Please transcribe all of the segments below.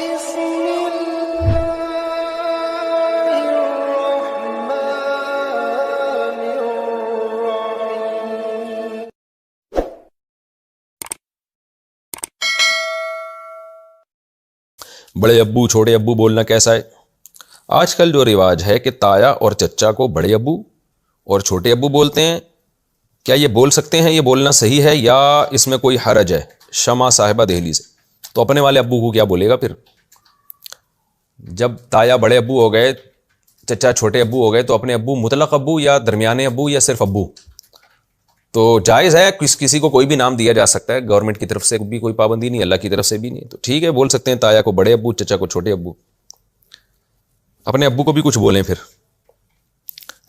بسم الله الرحمن الرحيم. بڑے ابو چھوٹے ابو بولنا کیسا ہے؟ آج کل جو رواج ہے کہ تایا اور چچا کو بڑے ابو اور چھوٹے ابو بولتے ہیں، کیا یہ بول سکتے ہیں؟ یہ بولنا صحیح ہے یا اس میں کوئی حرج ہے؟ شمع صاحبہ دہلی سے. تو اپنے والے ابو کو کیا بولے گا پھر؟ جب تایا بڑے ابو ہو گئے، چچا چھوٹے ابو ہو گئے، تو اپنے ابو مطلق ابو یا درمیانے ابو یا صرف ابو؟ تو جائز ہے، کسی کو کوئی بھی نام دیا جا سکتا ہے، گورنمنٹ کی طرف سے بھی کوئی پابندی نہیں، اللہ کی طرف سے بھی نہیں. تو ٹھیک ہے، بول سکتے ہیں تایا کو بڑے ابو، چچا کو چھوٹے ابو. اپنے ابو کو بھی کچھ بولیں پھر،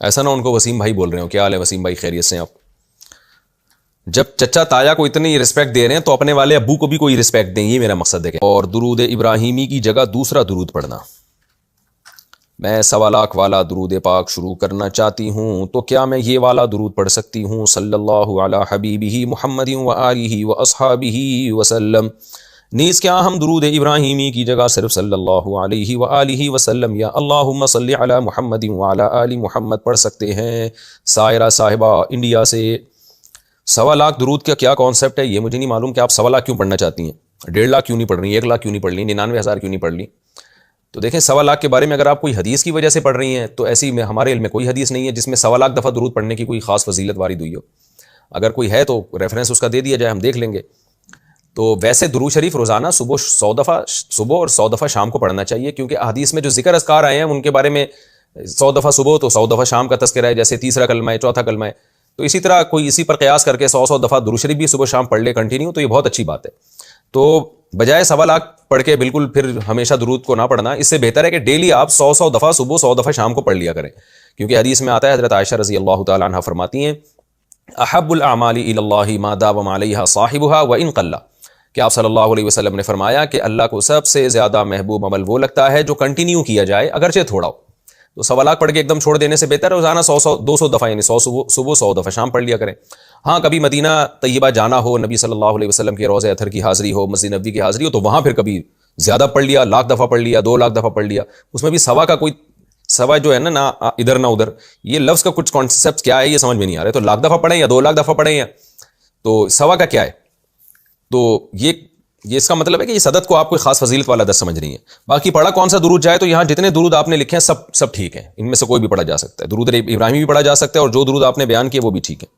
ایسا نہ ان کو وسیم بھائی بول رہے ہو. کیا حال ہے وسیم بھائی، خیریت سے ہیں آپ؟ جب چچا تایا کو اتنی رسپیکٹ دے رہے ہیں تو اپنے والے ابو کو بھی کوئی رسپیکٹ دیں، یہ میرا مقصد ہے. اور درود ابراہیمی کی جگہ دوسرا درود پڑھنا. میں 1.25 لاکھ والا درود پاک شروع کرنا چاہتی ہوں، تو کیا میں یہ والا درود پڑھ سکتی ہوں؟ صلی اللہ علی حبیبہ محمد و آلہ و اصحابہ وسلم. نیز کیا ہم درود ابراہیمی کی جگہ صرف صلی اللہ علیہ وآلہ وسلم یا اللہم صلی علی محمد وعلی آل محمد پڑھ سکتے ہیں؟ سائرہ صاحبہ انڈیا سے. 1.25 لاکھ درود کا کیا کانسیپٹ ہے یہ مجھے نہیں معلوم کہ آپ 1.25 لاکھ کیوں پڑھنا چاہتی ہیں. 1.5 لاکھ کیوں نہیں پڑھ رہی ہیں؟ 1 لاکھ کیوں نہیں پڑھ لی؟ 99,000 کیوں نہیں پڑھ لی؟ تو دیکھیں 1.25 لاکھ کے بارے میں اگر آپ کوئی حدیث کی وجہ سے پڑھ رہی ہیں تو ایسی میں ہمارے علم میں کوئی حدیث نہیں ہے جس میں 1.25 لاکھ دفعہ درود پڑھنے کی کوئی خاص فضیلت وارد ہوئی ہو. اگر کوئی ہے تو ریفرنس اس کا دے دیا جائے، ہم دیکھ لیں گے. تو ویسے درود شریف روزانہ صبح 100 دفعہ صبح اور 100 دفعہ شام کو پڑھنا چاہیے، کیونکہ احادیث میں جو ذکر اذکار آئے ہیں ان کے بارے میں 100 دفعہ صبح تو 100 دفعہ شام کا تذکرہ ہے، جیسے تیسرا کلمہ ہے، چوتھا کلمہ ہے. تو اسی طرح کوئی اسی پر قیاس کر کے 100 دفعہ درود شریف بھی صبح شام پڑھ لے کنٹینیو، تو یہ بہت اچھی بات ہے. تو بجائے 1.25 لاکھ پڑھ کے بالکل پھر ہمیشہ درود کو نہ پڑھنا، اس سے بہتر ہے کہ ڈیلی آپ 100 دفعہ صبح 100 دفعہ شام کو پڑھ لیا کریں. کیونکہ حدیث میں آتا ہے، حضرت عائشہ رضی اللہ تعالیٰ عنہ فرماتی ہیں احب الاعمال الی اللہ ما داوم علیہا صاحبہا وان قل، کہ آپ صلی اللہ علیہ وسلم نے فرمایا کہ اللہ کو سب سے زیادہ محبوب عمل وہ لگتا ہے جو کنٹینیو کیا جائے اگرچہ تھوڑا ہو. تو 1.25 لاکھ پڑھ کے ایک دم چھوڑ دینے سے بہتر ہے روزانہ 200 دفعہ، یعنی 100 صبح 100 دفعہ شام پڑھ لیا کریں. ہاں کبھی مدینہ طیبہ جانا ہو، نبی صلی اللہ علیہ وسلم کے روضہ اطہر کی حاضری ہو، مسجد نبوی کی حاضری ہو، تو وہاں پھر کبھی زیادہ پڑھ لیا، 1 لاکھ دفعہ پڑھ لیا، 2 لاکھ دفعہ پڑھ لیا. اس میں بھی سوا کا کوئی سوا جو ہے نا، نہ ادھر نہ ادھر، یہ لفظ کا کچھ کانسیپٹ کیا ہے یہ سمجھ میں نہیں آ رہا. تو 1 لاکھ دفعہ پڑھیں یا 2 لاکھ دفعہ پڑھیں، یا تو سوا کا کیا ہے؟ تو یہ اس کا مطلب ہے کہ یہ صدد کو آپ کوئی خاص فضیلت والا درس سمجھ رہی ہیں. باقی پڑھا کون سا درود جائے، تو یہاں جتنے درود آپ نے لکھے ہیں سب ٹھیک ہیں، ان میں سے کوئی بھی پڑھا جا سکتا ہے. درود ابراہیمی بھی پڑھا جا سکتا ہے، اور جو درود آپ نے بیان کیے وہ بھی ٹھیک ہے.